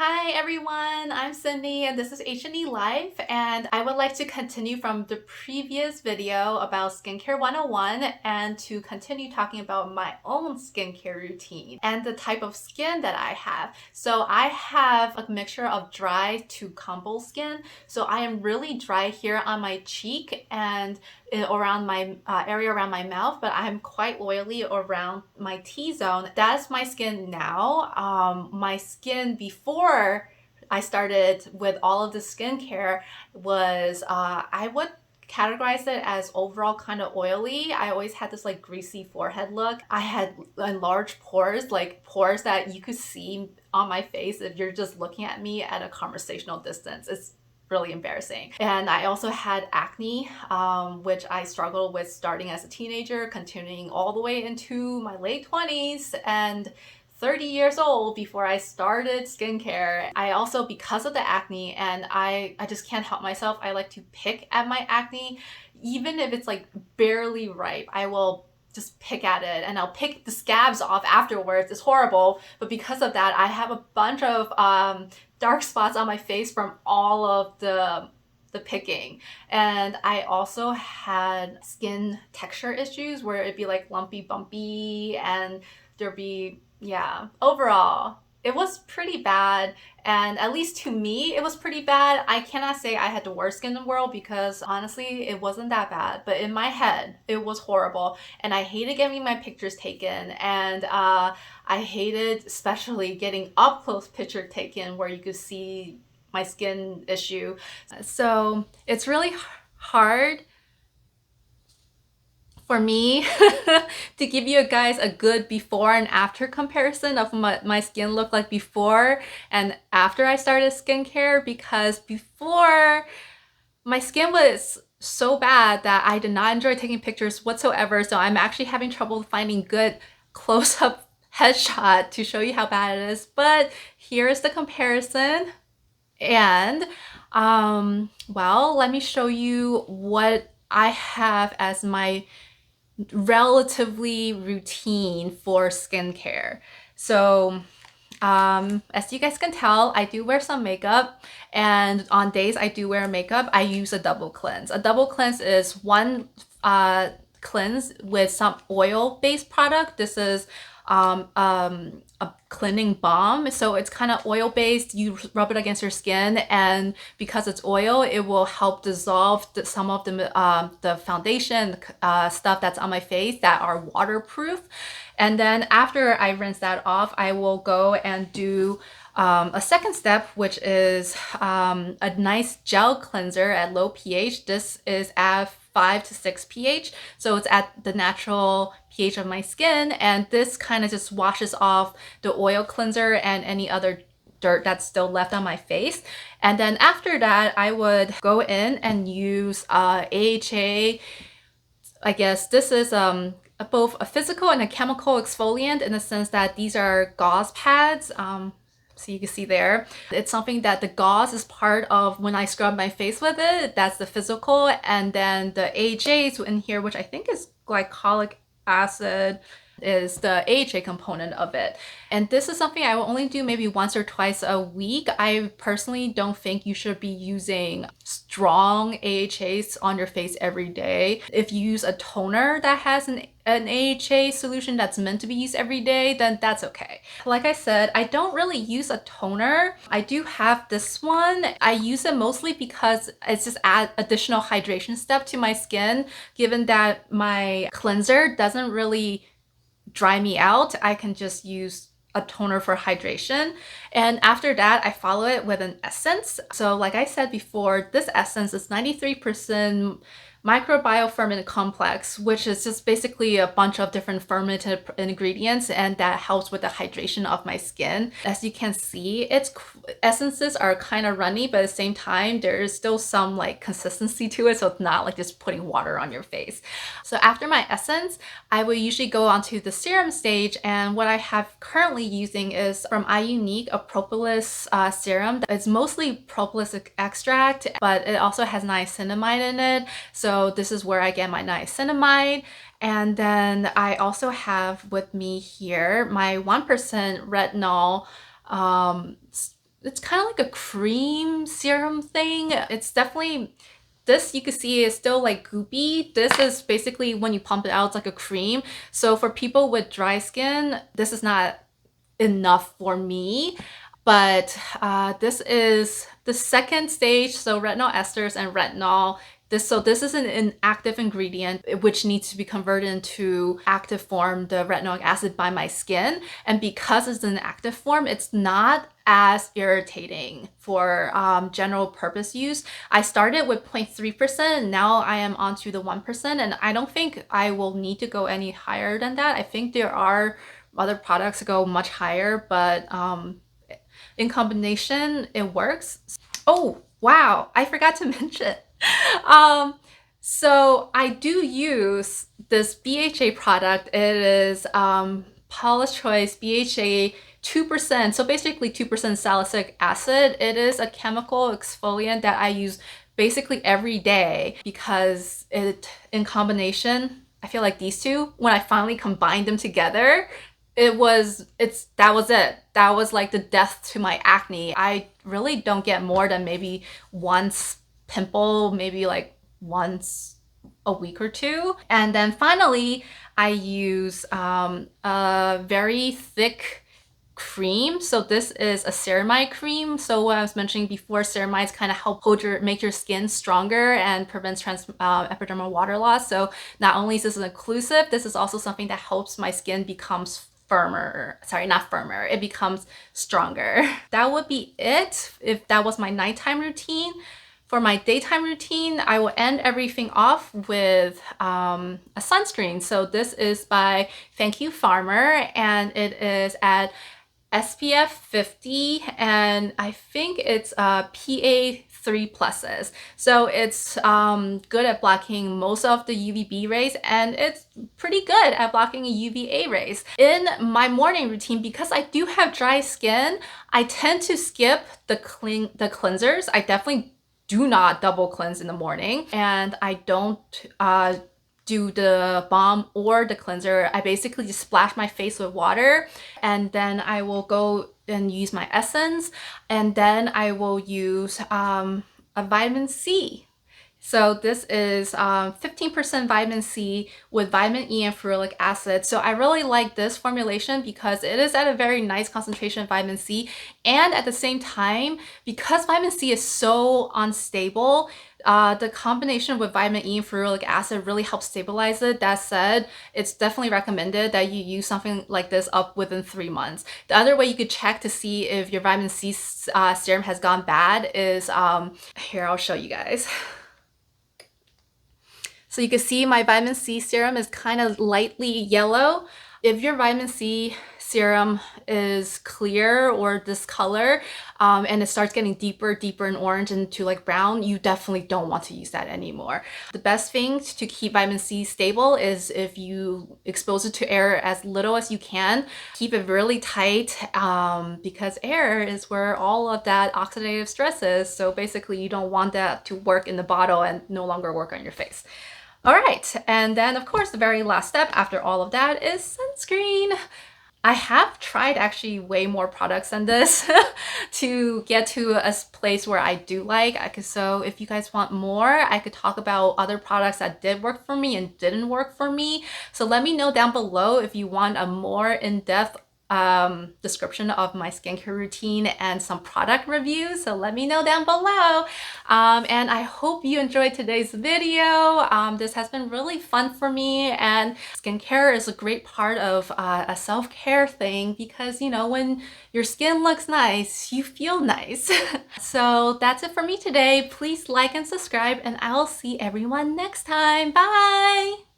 Hi everyone, I'm Cindy and this is H&E Life, and I would like to continue from the previous video about Skincare 101 and to continue talking about my own skincare routine and the type of skin that I have. So I have a mixture of dry to combo skin. So I am really dry here on my cheek and around my area around my mouth, but I'm quite oily around my T-zone. That's my skin now. My skin before I started with all of the skincare was, I would categorize it as overall kind of oily. I always had this like greasy forehead look. I had enlarged pores, like pores that you could see on my face if you're just looking at me at a conversational distance. It's really embarrassing. And I also had acne, which I struggled with starting as a teenager, continuing all the way into my late 20s and 30 years old before I started skincare. I also, because of the acne, and I just can't help myself, I like to pick at my acne. Even if it's like barely ripe, I will just pick at it and I'll pick the scabs off afterwards. It's horrible, but because of that, I have a bunch of dark spots on my face from all of the picking. And I also had skin texture issues where it'd be like lumpy, bumpy, and there'd be, yeah, overall, it was pretty bad. And at least to me, it was pretty bad. I cannot say I had the worst skin in the world because honestly, it wasn't that bad. But in my head, it was horrible. And I hated getting my pictures taken. And I hated especially getting up close picture taken where you could see my skin issue. So it's really hard for me to give you guys a good before and after comparison of what my skin looked like before and after I started skincare, because before my skin was so bad that I did not enjoy taking pictures whatsoever. So I'm actually having trouble finding good close-up headshot to show you how bad it is. But here's the comparison. And well, let me show you what I have as my relatively routine for skincare. So as you guys can tell, I do wear some makeup, and on days I do wear makeup, I use a double cleanse. A double cleanse is one cleanse with some oil-based product. This is a cleansing balm, so it's kind of oil-based. You rub it against your skin, and because it's oil, it will help dissolve some of the foundation stuff that's on my face that are waterproof. And then after I rinse that off, I will go and do a second step, which is a nice gel cleanser at low pH. This is at 5 to 6 pH, so it's at the natural pH of my skin, and this kind of just washes off the oil cleanser and any other dirt that's still left on my face. And then after that, I would go in and use AHA. I guess this is both a physical and a chemical exfoliant in the sense that these are gauze pads. So you can see there, it's something that the gauze is part of when I scrub my face with it. That's the physical. And then the AHAs in here, which I think is glycolic acid, is the AHA component of it. And this is something I will only do maybe once or twice a week. I personally don't think you should be using strong AHAs on your face every day. If you use a toner that has an AHA solution that's meant to be used every day, then that's okay. Like I said, I don't really use a toner. I do have this one. I use it mostly because it's just add additional hydration step to my skin. Given that my cleanser doesn't really dry me out, I can just use a toner for hydration. And after that, I follow it with an essence. So like I said before, this essence is 93% microbial ferment complex, which is just basically a bunch of different fermented ingredients, and that helps with the hydration of my skin. As you can see, its essences are kind of runny, but at the same time, there is still some like consistency to it, so it's not like just putting water on your face. So after my essence, I will usually go on to the serum stage, and what I have currently using is from iUNIK, a Propolis serum. It's mostly propolis extract, but it also has niacinamide in it. So this is where I get my niacinamide. And then I also have with me here my 1% retinol it's kind of like a cream serum thing. It's definitely, this you can see is still like goopy. This is basically when you pump it out, it's like a cream. So for people with dry skin, this is not enough for me. But this is the second stage, so retinol esters and retinol. This is an inactive ingredient which needs to be converted into active form, the retinoic acid, by my skin. And because it's an active form, it's not as irritating for general purpose use. I started with 0.3%, and now I am onto the 1%, and I don't think I will need to go any higher than that. I think there are other products that go much higher, but in combination, it works. Oh, wow, I forgot to mention. So I do use this BHA product. It is Paula's Choice BHA 2%. So basically 2% salicylic acid. It is a chemical exfoliant that I use basically every day because it, in combination, I feel like these two, when I finally combined them together, that was it. That was like the death to my acne. I really don't get more than maybe once pimple, maybe like once a week or two. And then finally, I use a very thick cream. So this is a ceramide cream. So what I was mentioning before, ceramides kind of help make your skin stronger and prevents epidermal water loss. So not only is this an occlusive, this is also something that helps my skin becomes firmer. Sorry, not firmer. It becomes stronger. That would be it if that was my nighttime routine. For my daytime routine, I will end everything off with a sunscreen. So this is by Thank You Farmer, and it is at SPF 50, and I think it's PA 3+. So it's good at blocking most of the UVB rays, and it's pretty good at blocking UVA rays. In my morning routine, because I do have dry skin, I tend to skip the cleansers. I definitely do not double cleanse in the morning, and I don't do the balm or the cleanser. I basically just splash my face with water, and then I will go and use my essence, and then I will use a vitamin C. So this is 15% vitamin C with vitamin E and ferulic acid. So I really like this formulation because it is at a very nice concentration of vitamin C. And at the same time, because vitamin C is so unstable, the combination with vitamin E and ferulic acid really helps stabilize it. That said, it's definitely recommended that you use something like this up within 3 months. The other way you could check to see if your vitamin C serum has gone bad is, here, I'll show you guys. So you can see my vitamin C serum is kind of lightly yellow. If your vitamin C serum is clear or this color, and it starts getting deeper in orange into like brown, you definitely don't want to use that anymore. The best thing to keep vitamin C stable is if you expose it to air as little as you can. Keep it really tight, because air is where all of that oxidative stress is. So basically you don't want that to work in the bottle and no longer work on your face. All right, and then of course the very last step after all of that is sunscreen. I have tried actually way more products than this to get to a place where I do like. So if you guys want more, I could talk about other products that did work for me and didn't work for me. So let me know down below if you want a more in-depth description of my skincare routine and some product reviews. So let me know down below. And I hope you enjoyed today's video. This has been really fun for me, and skincare is a great part of a self-care thing because, you know, when your skin looks nice, you feel nice. So that's it for me today. Please like and subscribe, and I will see everyone next time. Bye!